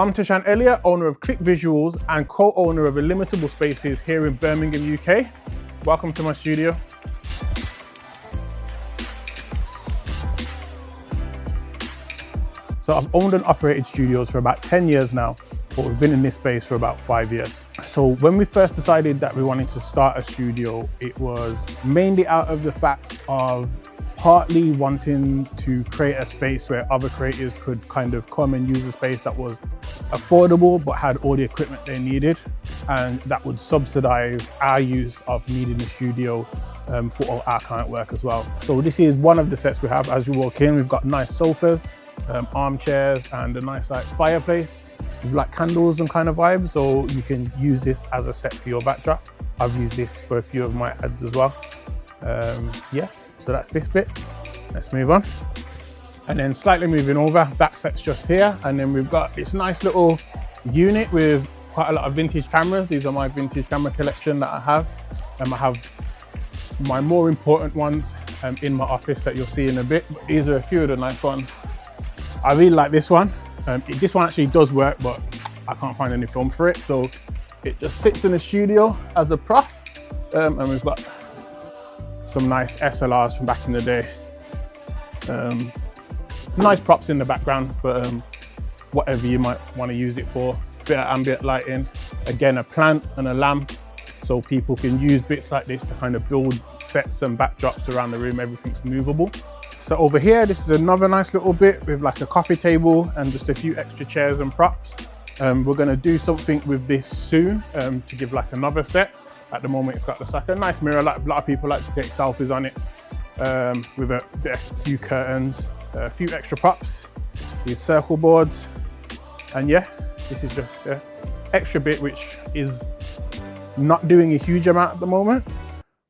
I'm Tashan Elliott, owner of Click Visuals and co-owner of Illimitable Spaces here in Birmingham, UK. Welcome to my studio. So I've owned and operated studios for about 10 years now, but we've been in this space for about 5 years. So when we first decided that we wanted to start a studio, it was mainly out of the fact of partly wanting to create a space where other creatives could kind of come and use a space that was affordable but had all the equipment they needed, and that would subsidize our use of needing a studio for all our client work as well. So this is one of the sets we have. As you walk in, we've got nice sofas, armchairs, and a nice like fireplace with like candles and kind of vibes, so you can use this as a set for your backdrop. I've used this for a few of my ads as well. Yeah, so that's this bit. Let's move on. And then slightly moving over, that set's just here, and then we've got this nice little unit with quite a lot of vintage cameras. These are my vintage camera collection that I have. I have my more important ones in my office that you'll see in a bit, but these are a few of the nice ones. I really like this one. This one actually does work, but I can't find any film for it. So it just sits in the studio as a prop. And we've got some nice SLRs from back in the day. Nice props in the background for whatever you might want to use it for. Bit of ambient lighting. Again, a plant and a lamp. So people can use bits like this to kind of build sets and backdrops around the room. Everything's movable. So over here, this is another nice little bit with like a coffee table and just a few extra chairs and props. We're gonna do something with this soon to give like another set. At the moment, it's got just like a nice mirror. Like a lot of people like to take selfies on it with a few curtains, a few extra props, these circle boards. And yeah, this is just an extra bit, which is not doing a huge amount at the moment.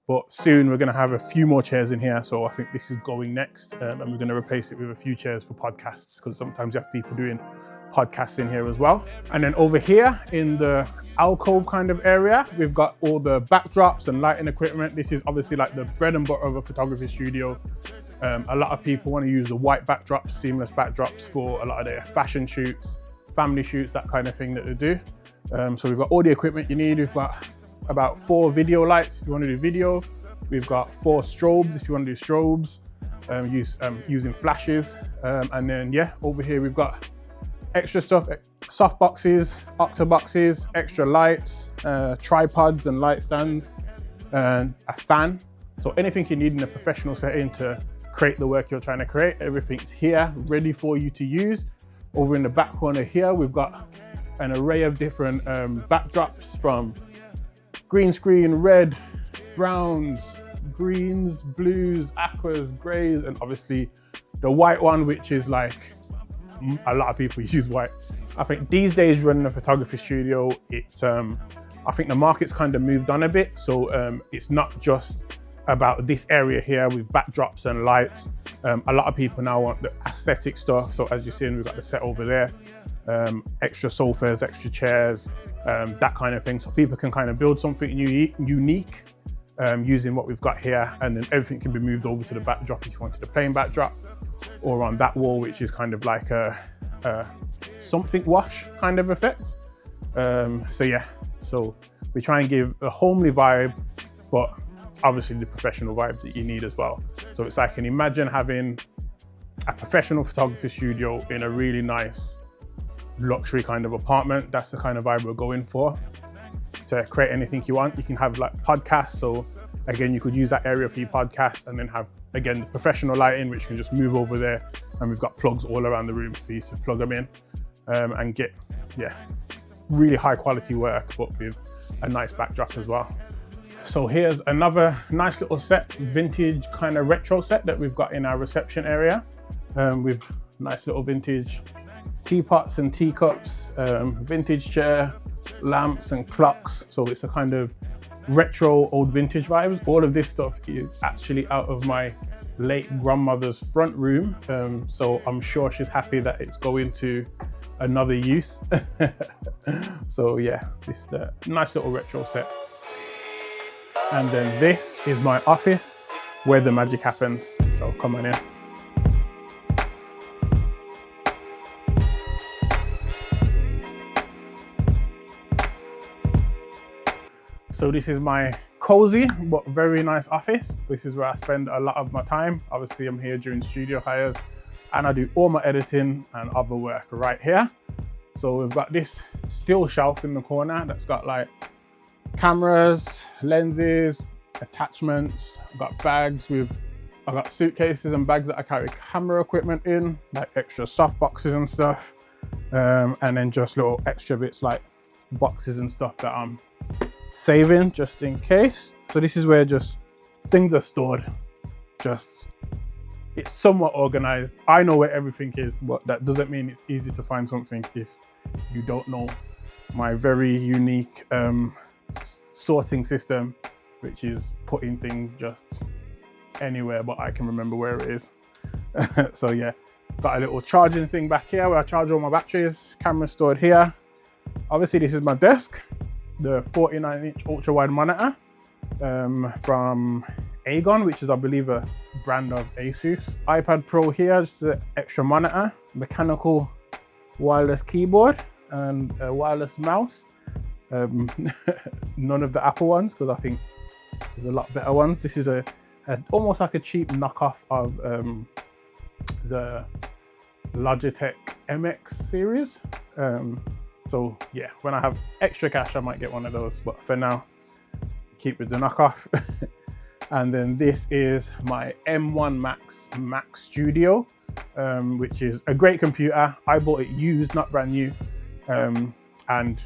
But soon we're going to have a few more chairs in here. So I think this is going next, and we're going to replace it with a few chairs for podcasts, because sometimes you have people doing podcasts in here as well. And then over here in the alcove kind of area, we've got all the backdrops and lighting equipment. This is obviously like the bread and butter of a photography studio. A lot of people want to use the white backdrops, seamless backdrops for a lot of their fashion shoots, family shoots, that kind of thing that they do. So we've got all the equipment you need. We've got about 4 video lights if you want to do video. We've got 4 strobes if you want to do strobes, using flashes. And then yeah, over here we've got extra stuff, soft boxes, octa boxes, extra lights, tripods and light stands, and a fan. So anything you need in a professional setting to create the work you're trying to create, everything's here ready for you to use. Over in the back corner here, we've got an array of different backdrops, from green screen, red, browns, greens, blues, aquas, grays, and obviously the white one, which is like, a lot of people use white. I think these days running a photography studio, it's, I think the market's kind of moved on a bit. So it's not just about this area here with backdrops and lights. A lot of people now want the aesthetic stuff. So as you're seeing, we've got the set over there. Extra sofas, extra chairs, that kind of thing. So people can kind of build something unique using what we've got here, and then everything can be moved over to the backdrop if you wanted a plain backdrop, or on that wall, which is kind of like a something wash kind of effect. So yeah, so we try and give a homely vibe, but obviously the professional vibe that you need as well. So it's like, imagine having a professional photography studio in a really nice luxury kind of apartment. That's the kind of vibe we're going for. To create anything you want, you can have like podcasts. So again, you could use that area for your podcast, and then have, again, the professional lighting, which can just move over there. And we've got plugs all around the room for you to plug them in and get, yeah, really high quality work, but with a nice backdrop as well. So here's another nice little set, vintage kind of retro set that we've got in our reception area, with nice little vintage teapots and teacups, vintage chair, lamps and clocks. So it's a kind of retro old vintage vibes. All of this stuff is actually out of my late grandmother's front room. So I'm sure she's happy that it's going to another use. So yeah, this is a nice little retro set. And then this is my office where the magic happens. So come on in. So this is my cozy but very nice office. This is where I spend a lot of my time. Obviously I'm here during studio hires and I do all my editing and other work right here. So we've got this steel shelf in the corner that's got like cameras, lenses, attachments. I've got bags I've got suitcases and bags that I carry camera equipment in, like extra soft boxes and stuff. And then just little extra bits like boxes and stuff that I'm saving just in case. So this is where just things are stored. It's somewhat organized. I know where everything is, but that doesn't mean it's easy to find something if you don't know my very unique sorting system, which is putting things just anywhere but I can remember where it is. So yeah, got a little charging thing back here where I charge all my batteries, camera stored here. Obviously this is my desk, the 49-inch ultra wide monitor from Aegon, which is I believe a brand of Asus. iPad Pro here, just an extra monitor, mechanical wireless keyboard and a wireless mouse. None of the Apple ones because I think there's a lot better ones. This is almost like a cheap knockoff of the Logitech MX series. So yeah, when I have extra cash, I might get one of those, but for now, keep with the knockoff. And then this is my M1 Max Studio, which is a great computer. I bought it used, not brand new. And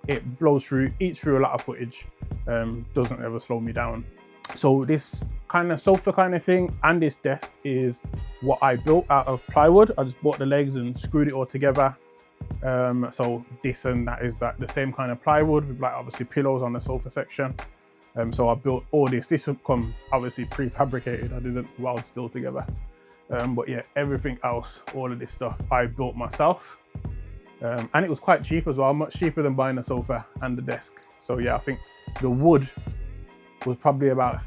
it blows through, eats through a lot of footage, doesn't ever slow me down. So this kind of sofa kind of thing and this desk is what I built out of plywood. I just bought the legs and screwed it all together. So this and that is like the same kind of plywood with like obviously pillows on the sofa section. So I built all this. This would come obviously prefabricated. I didn't weld steel together. But yeah, everything else, all of this stuff I built myself. And it was quite cheap as well, much cheaper than buying a sofa and the desk. So yeah, I think the wood was probably about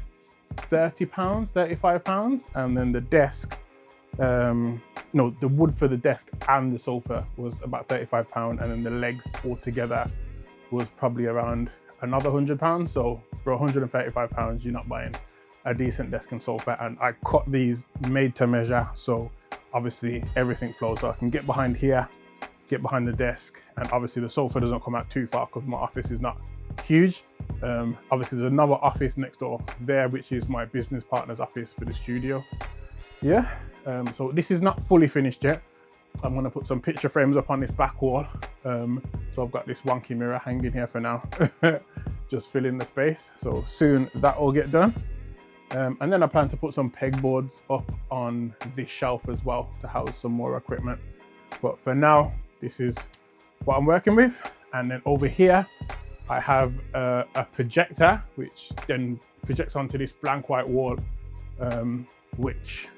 £30, £35. And then the desk, no, the wood for the desk and the sofa was about £35. And then the legs altogether was probably around another £100. So for £135, you're not buying a decent desk and sofa. And I cut these made to measure. So obviously everything flows. So I can get behind here, get behind the desk, and obviously the sofa doesn't come out too far because my office is not huge. Obviously there's another office next door there, which is my business partner's office for the studio. Yeah, so this is not fully finished yet. I'm gonna put some picture frames up on this back wall. So I've got this wonky mirror hanging here for now, just filling the space. So soon that will get done. And then I plan to put some pegboards up on this shelf as well to house some more equipment. But for now, this is what I'm working with. And then over here, I have a projector, which then projects onto this blank white wall, which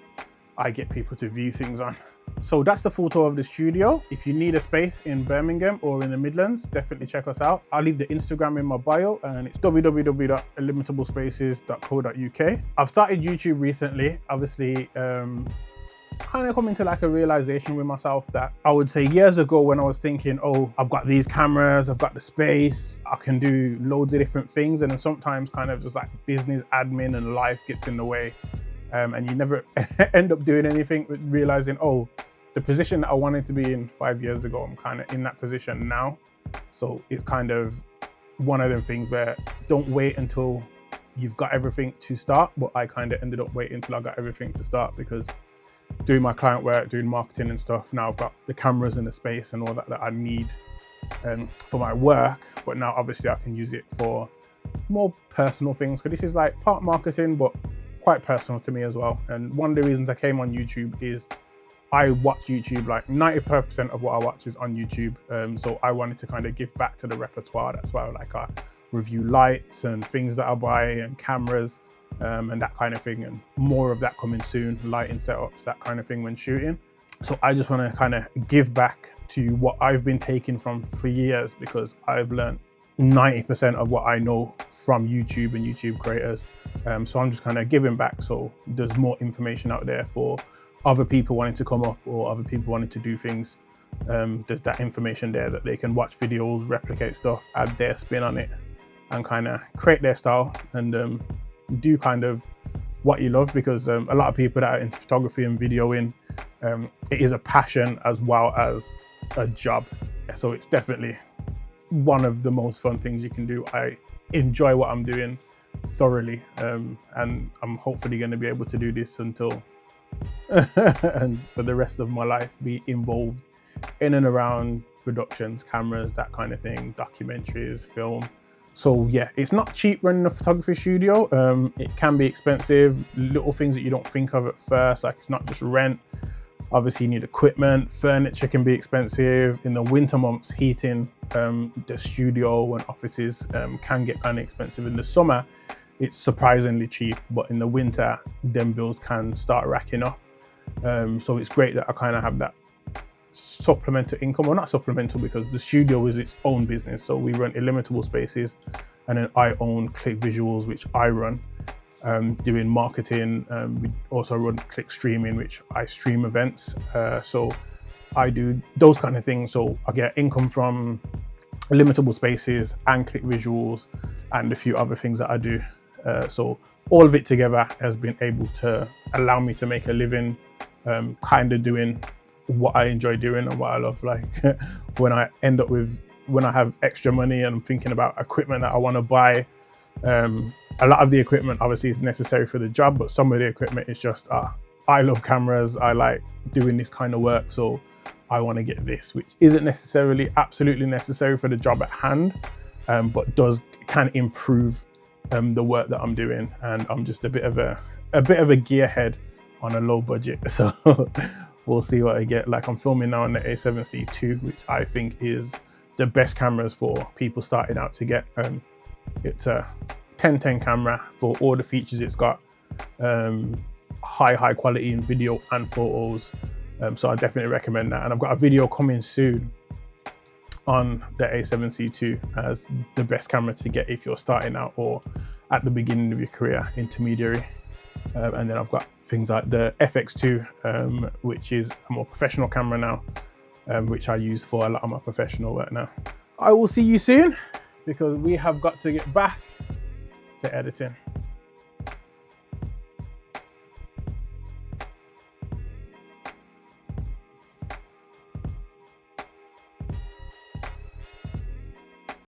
I get people to view things on. So that's the photo of the studio. If you need a space in Birmingham or in the Midlands, definitely check us out. I'll leave the Instagram in my bio and it's www.illimitablespaces.co.uk. I've started YouTube recently, obviously, kind of coming to like a realization with myself that I would say years ago when I was thinking, oh, I've got these cameras, I've got the space, I can do loads of different things. And then sometimes kind of just like business admin and life gets in the way. And you never end up doing anything, realizing, oh, the position that I wanted to be in 5 years ago, I'm kind of in that position now. So it's kind of one of them things where don't wait until you've got everything to start. But I kind of ended up waiting until I got everything to start because doing my client work, doing marketing and stuff, now I've got the cameras and the space and all that I need for my work. But now obviously I can use it for more personal things. Because this is like part marketing, but quite personal to me as well. And one of the reasons I came on YouTube is I watch YouTube, like 95% of what I watch is on YouTube. So I wanted to kind of give back to the repertoire. That's why I review lights and things that I buy and cameras and that kind of thing. And more of that coming soon, lighting setups, that kind of thing when shooting. So I just want to kind of give back to what I've been taking from for years because I've learned 90% of what I know from YouTube and YouTube creators. So I'm just kind of giving back. So there's more information out there for other people wanting to come up or other people wanting to do things. There's that information there that they can watch videos, replicate stuff, add their spin on it. and kind of create their style and do kind of what you love, because a lot of people that are into photography and videoing, it is a passion as well as a job. So it's definitely one of the most fun things you can do. I enjoy what I'm doing thoroughly, and I'm hopefully going to be able to do this until and for the rest of my life, be involved in and around productions, cameras, that kind of thing, documentaries, film. So yeah, it's not cheap running a photography studio. It can be expensive, little things that you don't think of at first, like it's not just rent. Obviously you need equipment, furniture can be expensive. In the winter months, heating the studio and offices can get kind of expensive. In the summer, it's surprisingly cheap, but in the winter, them bills can start racking up. So it's great that I kind of have that supplemental income, or not supplemental, because the studio is its own business. So we run Illimitable Spaces, and then I own Click Visuals, which I run, doing marketing. We also run Click Streaming, which I stream events. So I do those kind of things. So I get income from Illimitable Spaces and Click Visuals and a few other things that I do. So all of it together has been able to allow me to make a living, kind of doing what I enjoy doing and what I love. Like when I have extra money and I'm thinking about equipment that I want to buy, a lot of the equipment obviously is necessary for the job, but some of the equipment is just, I love cameras, I like doing this kind of work, so I want to get this, which isn't necessarily absolutely necessary for the job at hand, but can improve the work that I'm doing. And I'm just a bit of a gearhead on a low budget, so we'll see what I get. Like I'm filming now on the A7C II, which I think is the best cameras for people starting out to get. It's a 1010 camera for all the features it's got, high quality in video and photos. So I definitely recommend that. And I've got a video coming soon on the A7C II as the best camera to get if you're starting out or at the beginning of your career, intermediary. And then I've got things like the FX2, which is a more professional camera now, which I use for a lot of my professional work now. I will see you soon, because we have got to get back to editing.